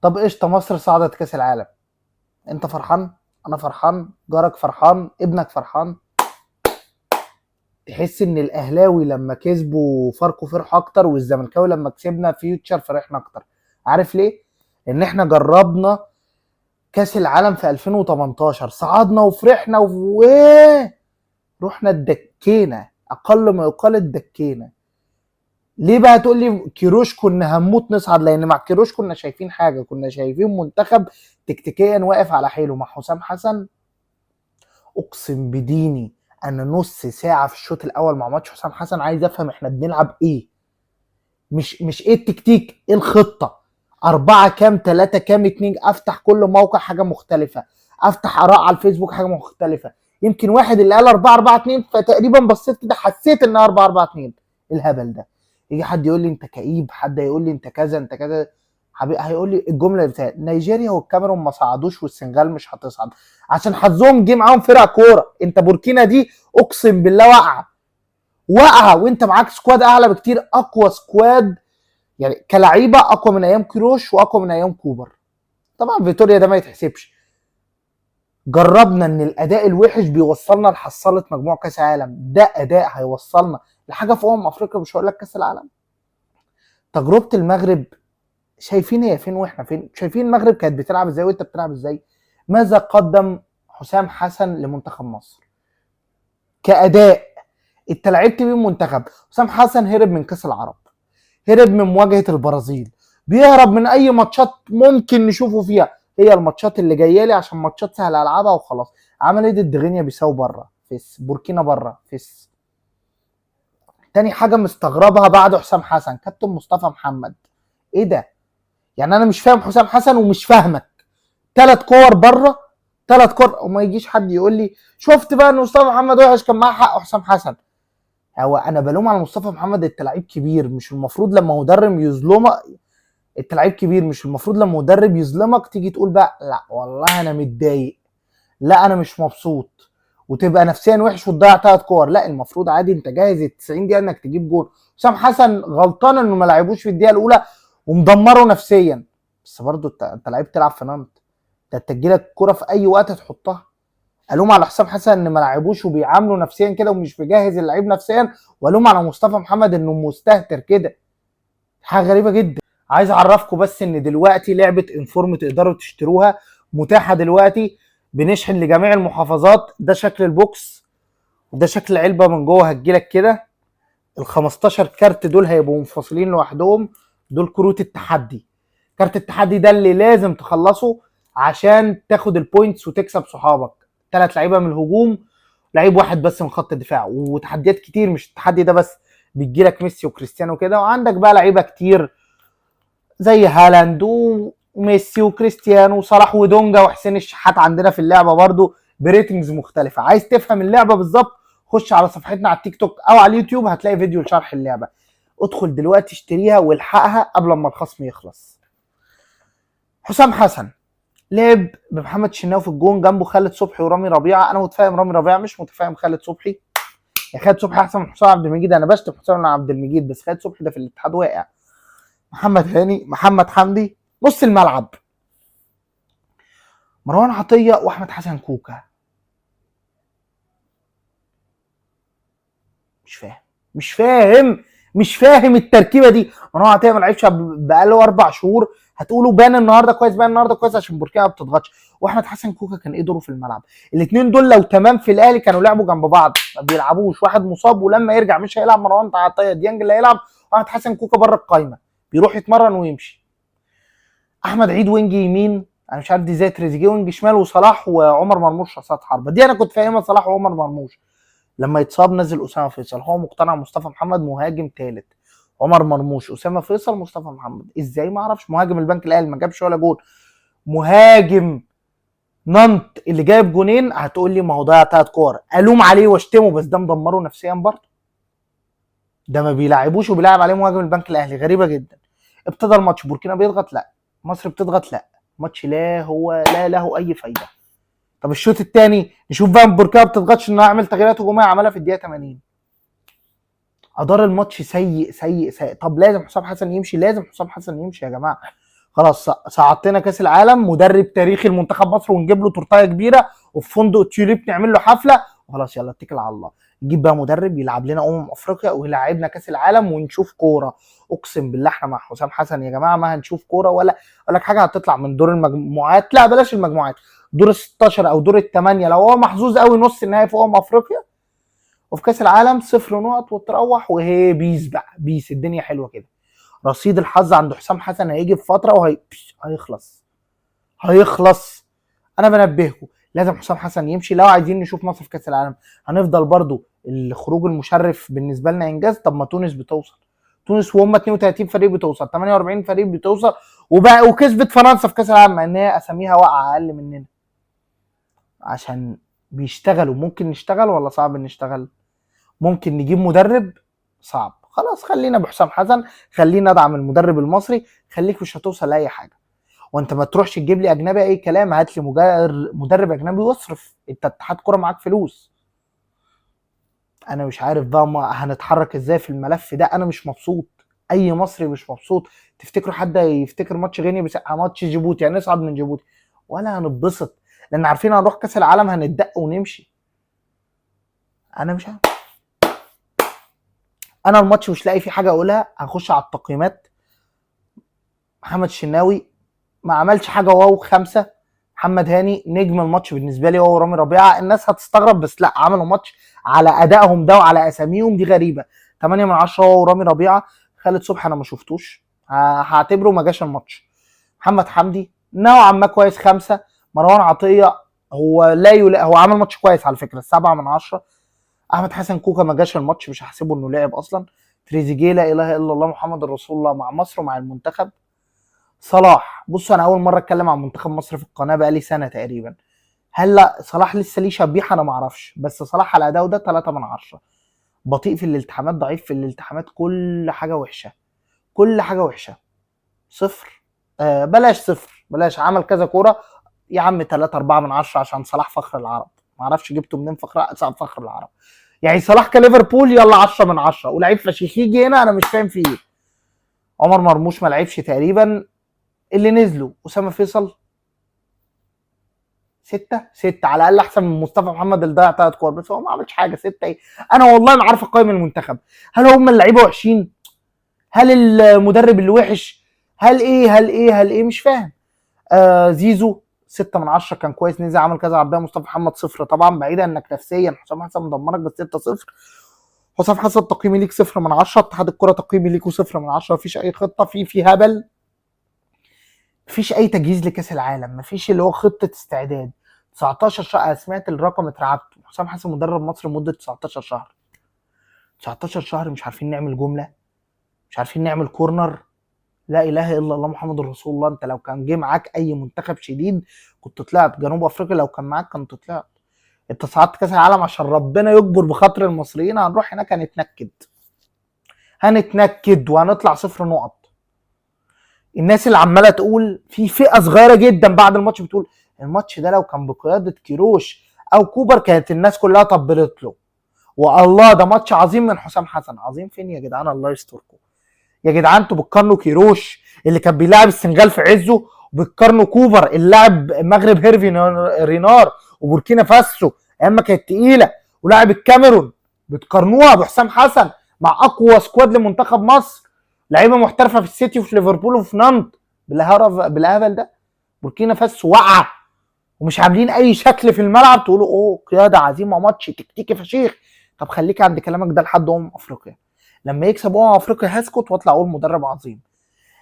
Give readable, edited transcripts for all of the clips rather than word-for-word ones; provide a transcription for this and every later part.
طب قشطه، مصر صعدت كاس العالم، انت فرحان؟ انا فرحان، جارك فرحان، ابنك فرحان. تحس ان الاهلاوي لما كسبوا فاركو فرح اكتر، والزملكاوي لما كسبنا فيوتشر فرحنا اكتر. عارف ليه؟ ان احنا جربنا كاس العالم في 2018، صعدنا وفرحنا رحنا اتدكينا، اقل ما يقال اتدكينا. ليه بقى تقول لي كيروش كنا هنموت نصعد؟ لان مع كيروش كنا شايفين حاجه، كنا شايفين منتخب تكتيكيا واقف على حيله. مع حسام حسن اقسم بديني انا نص ساعه في الشوط الاول مع ماتش حسام حسن عايز افهم احنا بنلعب ايه. مش ايه التكتيك، ايه الخطه. 4 كام 3 كام 2، افتح كل موقع حاجه مختلفه، افتح اراء على الفيسبوك حاجه مختلفه. يمكن واحد اللي قال 4-4-2 فتقريبا بصيت كده حسيت انها 4-4-2. الهبل ده. يجي حد يقول لي انت كئيب، حد يقول لي انت كذا انت كذا. حبيبي هيقول لي الجمله بتاعت نيجيريا والكاميرون ما صعدوش والسنغال مش هتصعد عشان حظهم جه معاهم فرق كوره. انت بوركينا دي اقسم بالله واقعه واقعه، وانت معاك سكواد اعلى بكتير، اقوى سكواد يعني كلعيبه، اقوى من ايام كروش واقوى من ايام كوبر. طبعا فيتوريا ده ما يتحسبش. جربنا ان الاداء الوحش بيوصلنا لحصاله مجموع كاس عالم، ده اداء هيوصلنا لحاجه في افريقيا، مش هقول لك كاس العالم. تجربه المغرب شايفين هي فين واحنا فين، شايفين المغرب كانت بتلعب ازاي وانت بتلعب ازاي. ماذا قدم حسام حسن لمنتخب مصر كاداء؟ انت لعبت بيه المنتخب. حسام حسن هرب من كاس العرب، هرب من مواجهه البرازيل، بيهرب من اي ماتشات ممكن نشوفه فيها. هي الماتشات اللي جايه لي عشان ماتشات سهله العبها وخلاص. عمل ايه ضد غينيا بيساو بره فيس، بوركينا بره فيس. تاني حاجه مستغربها بعد حسام حسن كابتن مصطفى محمد. ايه ده؟ يعني انا مش فاهم حسام حسن ومش فاهمك. 3 كور بره، 3 كور، وما يجيش حد يقول لي شفت بقى ان مصطفى محمد وحش كان معاه حق حسام حسن. هو انا بلوم على مصطفى محمد؟ انت لعيب كبير، مش المفروض لما مدرب يظلمك؟ انت لعيب كبير، مش المفروض لما مدرب يظلمك تيجي تقول بقى لا والله انا متضايق، لا انا مش مبسوط، وتبقى نفسيا وحش وتضيع 3 كور؟ لا، المفروض عادي انت جاهز ال 90 دقيقه انك تجيب جول. حسام حسن غلطان انه ما لعبوش في الدقيقه الاولى ومدمره نفسيا. بس برضه انت لعيب تلعب في نانت، انت تجيلك الكوره في اي وقت تحطها. الوم على حسام حسن ان ما لعبوش وبيعامله نفسيا كده ومش مجهز اللعيب نفسيا، والوم على مصطفى محمد انه مستهتر كده. حاجه غريبه جدا. عايز اعرفكم بس ان دلوقتي لعبه انفورم تقدروا تشتروها، متاحه دلوقتي، بنشحن لجميع المحافظات. ده شكل البوكس وده شكل العلبه من جوه، هتجيلك كده. ال 15 كارت دول هيبقوا منفصلين لوحدهم، دول كروت التحدي. كارت التحدي ده اللي لازم تخلصه عشان تاخد البوينتس وتكسب صحابك. 3 لعيبه من الهجوم، لعيب واحد بس من خط الدفاع، وتحديات كتير، مش التحدي ده بس، بيجيلك ميسي وكريستيانو كده، وعندك بقى لعيبه كتير زي هالاند وميسي وكريستيانو وصلاح ودونجا وحسين الشحات عندنا في اللعبه برضو بريتنجز مختلفه. عايز تفهم اللعبه بالظبط؟ خش على صفحتنا على التيك توك او على اليوتيوب، هتلاقي فيديو لشرح اللعبه. ادخل دلوقتي اشتريها والحقها قبل ما الخصم يخلص. حسام حسن لعب بمحمد شناوي في الجون، جنبه خالد صبحي ورامي ربيعه. انا متفاهم رامي ربيعه، مش متفاهم خالد صبحي. يا خالد صبحي احسن من حسام عبد المجيد، انا بشتم حسام عبد المجيد بس خالد صبحي ده في الاتحاد واقع. محمد هاني، محمد حمدي. نص الملعب مروان عطيه واحمد حسن كوكا. مش فاهم، مش فاهم، مش فاهم التركيبه دي. مروان عطيه ما لعبش بقاله 4 شهور، هتقولوا بان النهارده كويس، بان النهارده كويس عشان بوركينا ما بتضغطش. واحمد حسن كوكا كان ايه دوره في الملعب؟ الاثنين دول لو تمام في الاهلي كانوا لعبوا جنب بعض، ما بيلعبوش. واحد مصاب ولما يرجع مش هيلعب مروان عطيه، ديانج اللي هيلعب، واحمد حسن كوكا بره القايمه بيروح يتمرن ويمشي. احمد عيد وينج يمين، انا مش عارف دي زي تريزيجيه وينج شمال، وصلاح وعمر مرموش رصاد حربه. دي انا كنت فاهمها صلاح وعمر مرموش. لما يتصاب نزل اسامه فيصل، هو مقتنع مصطفى محمد مهاجم ثالث. عمر مرموش، اسامه فيصل، مصطفى محمد. ازاي؟ ما اعرفش. مهاجم البنك الاهلي ما جابش ولا جول. مهاجم نانت اللي جايب جونين، هتقول لي ما هو ضيع 3 كور، الوم عليه واشتمه، بس ده مدمره نفسيا برضه. ده ما بيلعبوش وبيلعب عليه مهاجم البنك الاهلي، غريبه جدا. ابتدى الماتش بوركينا بيضغط، لا. مصر بتضغط، لا. ماتش لا هو لا له اي فايده. طب الشوط الثاني نشوف بقى بوركينا ما بتضغطش انها عمل تغييرات هجوميه، عملها في الدقيقه 80. ادار الماتش سيء سيء سيء. طب لازم حسام حسن يمشي، لازم حسام حسن يمشي يا جماعه. خلاص صعدتنا كاس العالم، مدرب تاريخي لمنتخب مصر، ونجيب له تورتايه كبيره وفي فندق تيوليب نعمل له حفله وخلاص، يلا اتكل على الله. نجيب بقى مدرب يلعب لنا افريقيا ويلعبنا كاس العالم ونشوف كوره. اقسم بالله احنا مع حسام حسن يا جماعه ما هنشوف كوره، ولا اقول لك حاجه، هتطلع من دور المجموعات، لا بلاش المجموعات، دور ال 16 او دور الثمانيه لو هو محظوظ قوي نص النهائي في افريقيا، وفي كاس العالم 0 نقط وتروح، وهي بيس بقى، بيس الدنيا حلوه كده. رصيد الحظ عند حسام حسن هيجي في فتره هيخلص، هيخلص. انا بنبهكم لازم حسام حسن يمشي لو عايزين نشوف مصر في كاس العالم. هنفضل برضو الخروج المشرف بالنسبه لنا انجاز. طب ما تونس بتوصل، تونس وهم 32 فريق بتوصل، 48 فريق بتوصل، وبقى وكسبت فرنسا في كاس العالم مع ان هي اساميها واقعه اقل مننا. عشان بيشتغلوا. ممكن نشتغل ولا صعب نشتغل؟ ممكن نجيب مدرب صعب. خلاص خلينا بحسام حسن، خلينا ادعم المدرب المصري، خليك مش هتوصل لاي حاجه. وانت ما تروحش تجيب لي اجنبي اي كلام، هات لي مدرب اجنبي واصرف، انت اتحاد كوره معاك فلوس. انا مش عارف بقى ما هنتحرك ازاي في الملف ده، انا مش مبسوط، اي مصري مش مبسوط. تفتكروا حد يفتكر ماتش غينيا ماتش جيبوتي يعني نصعد من جيبوتي ولا هنتبسط؟ لان عارفين هنروح كاس العالم هنتدق ونمشي. انا مش عارف، انا الماتش مش لاقي فيه حاجه اقولها. هخش على التقييمات. محمد الشناوي ما عملش حاجه، واو 5. محمد هاني نجم الماتش بالنسبه لي هو رامي ربيعه. الناس هتستغرب بس لا، عملوا ماتش على ادائهم ده وعلى اساميهم دي غريبه. 8 من 10 هو ورامي ربيعه. خالد صبحي انا ما شفتوش، هعتبره ما جاش الماتش. محمد حمدي نوعا ما كويس 5. مروان عطيه هو لا يلا، هو عمل ماتش كويس على فكره 7 من 10. احمد حسن كوكا ما جاش الماتش، مش هحسبه انه لعب اصلا. تريزيجيه لا اله الا الله محمد رسول الله مع مصر ومع المنتخب. صلاح بص، انا اول مره اتكلم عن منتخب مصر في القناه بقالي سنه تقريبا. هل لا صلاح لسه ليه شبيحه؟ انا ما اعرفش، بس صلاح على اداؤه ده 3 من 10. بطيء في الالتحامات، ضعيف في الالتحامات، كل حاجه وحشه، كل حاجه وحشه. صفر. بلاش صفر، بلاش. عمل كذا كوره يا عم 3 4 من 10 عشان صلاح فخر العرب. ما اعرفش جبته منين فخر العرب. يعني صلاح كليفربول يلا 10 من 10، ولعيب فشيخ يجي هنا انا مش فاهم فيه ايه. عمر مرموش ما لعبش تقريبا. اللي نزلوا اسامه فيصل 6 على الاقل احسن من مصطفى محمد اللي ضيع 3 كور، بس هو ما عملش حاجه. 6 ايه؟ انا والله ما عارف اقيم المنتخب. هل هم اللعيبه وحشين؟ هل المدرب اللي وحش؟ هل ايه مش فاهم. زيزو 6 من 10 كان كويس، نزل عمل كذا عرضيه. مصطفى محمد 0 طبعا، بعيدا انك نفسيا حسام حسن مدمرك، بس 6-0. حسام حسن تقييمي ليك 0 من 10. اتحاد الكره تقييمي ليكوا 0 من 10. مفيش اي خطه، في هبل، مفيش اي تجهيز لكاس العالم، مفيش اللي هو خطه استعداد. 19 شهر، سمعت الرقم اترعبت. حسام حسن مدرب مصر لمده 19 شهر. 19 شهر مش عارفين نعمل جمله، مش عارفين نعمل كورنر. لا اله الا الله محمد رسول الله. انت لو كان جه معاك اي منتخب شديد كنت طلعت. جنوب افريقيا لو كان معاك كنت طلعت. انت صعدت كاس العالم عشان ربنا يجبر بخاطر المصريين. هنروح هناك هنتنكد وهنطلع 0 نقط. الناس اللي عماله تقول في فئه صغيره جدا بعد الماتش بتقول الماتش ده لو كان بقياده كيروش او كوبر كانت الناس كلها طبلت له. والله ده ماتش عظيم من حسام حسن. عظيم فين يا جدعان؟ الله يستركم يا جدعان. انتوا بتقارنوا كيروش اللي كان بيلاعب السنغال في عزه، وبتقارنوا كوبر اللي لاعب مغرب هيرفي رينار وبوركينا فاسو ايام ما كانت تقيله، ولاعب الكاميرون. بتقارنوها بحسام حسن مع اقوى سكواد لمنتخب مصر، لعيبه محترفه في السيتي وفي ليفربول وفي نانت. بالهبل ده. بوركينا فاسو واقعه ومش عاملين اي شكل في الملعب، تقولوا اوه قياده عظيمه ماتش تكتيكي فشيخ. طب خليك عند كلامك ده لحد افريقيا. لما يكسب افريقيا هسكت واطلع اقول مدرب عظيم.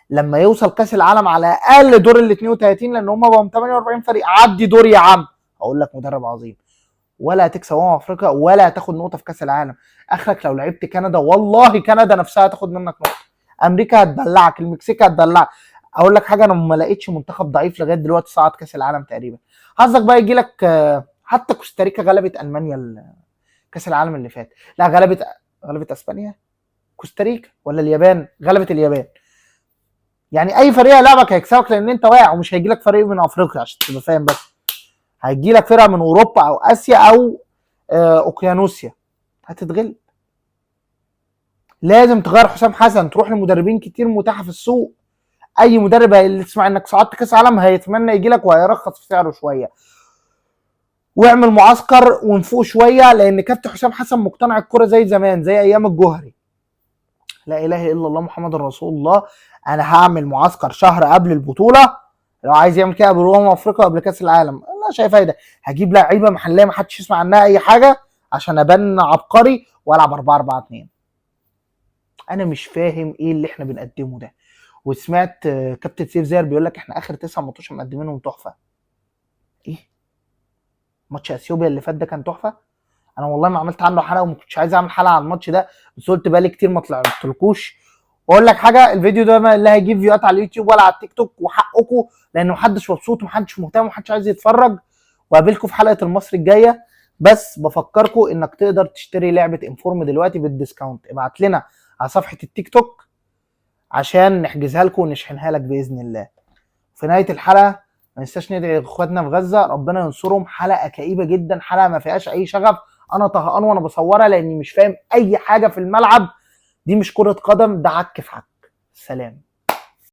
لما يوصل كاس العالم على الاقل دور ال 32 لان هم بقوا 48 فريق، عدي دور يا عم، اقول لك مدرب عظيم. ولا هتكسب افريقيا ولا هتاخد نقطه في كاس العالم. اخرك لو لعبت كندا، والله كندا نفسها هتاخد منك نقطه. امريكا هتدلعك، المكسيك هتدلعك. اقول لك حاجه، انا ما لقيتش منتخب ضعيف لغايه دلوقتي صعد كاس العالم تقريبا. حظك بقى يجي لك. حتى كوستاريكا غلبت المانيا كاس العالم اللي فات. لا غلبت اسبانيا. كوستاريكا ولا اليابان؟ غلبت اليابان. يعني اي فريق لعبك هيكسبك لان انت واقع، ومش هيجي لك فريق من افريقيا عشان تبقى فاهم، بس هيجي لك فرقه من اوروبا او اسيا او اوقيانوسيا هتتغلب. لازم تغير حسام حسن، تروح لمدربين كتير متاحه في السوق. اي مدرب هيسمع انك صعدت كاس عالم هيتمنى يجي لك وهيرخص في سعره شويه. واعمل معسكر ونفوق شويه، لان كابتن حسام حسن مقتنع الكره زي زمان، زي ايام الجوهري. لا اله الا الله محمد رسول الله. انا هعمل معسكر شهر قبل البطوله، لو عايز يعمل كده قبل افريقيا قبل كاس العالم انا شايف فايده. هجيب لعيبه محليه ما حدش يسمع عنها اي حاجه عشان ابان عبقري والعب 4-4-2. انا مش فاهم ايه اللي احنا بنقدمه ده. وسمعت كابتن سيف زاهر بيقول لك احنا اخر 9 ماتشات مقدمينهم تحفه. ايه؟ ماتش اثيوبيا اللي فات ده كان تحفه. انا والله ما عملت عنه حلقه وما كنتش عايز اعمل حلقه على الماتش ده، بس قلت بقالي كتير ما طلعتلكوش. واقول لك حاجه، الفيديو ده لا هيجيب فيوات على اليوتيوب ولا على التيك توك، وحقكم لانه محدش مبسوط ومحدش مهتم ومحدش عايز يتفرج. وقابلكم في حلقه المصري الجايه. بس بفكركم انك تقدر تشتري لعبه انفورم دلوقتي بالديسكاونت. ابعت لنا على صفحه التيك توك عشان نحجزها لكم ونشحنها لك باذن الله. في نهايه الحلقه ما ننساش ندعي لاخواتنا في غزه ربنا ينصرهم. حلقه كئيبه جدا، حلقه ما فيهاش اي شغف. انا طهقان وانا بصورها لاني مش فاهم اي حاجه في الملعب. دي مش كره قدم، ده عك في عك. سلام.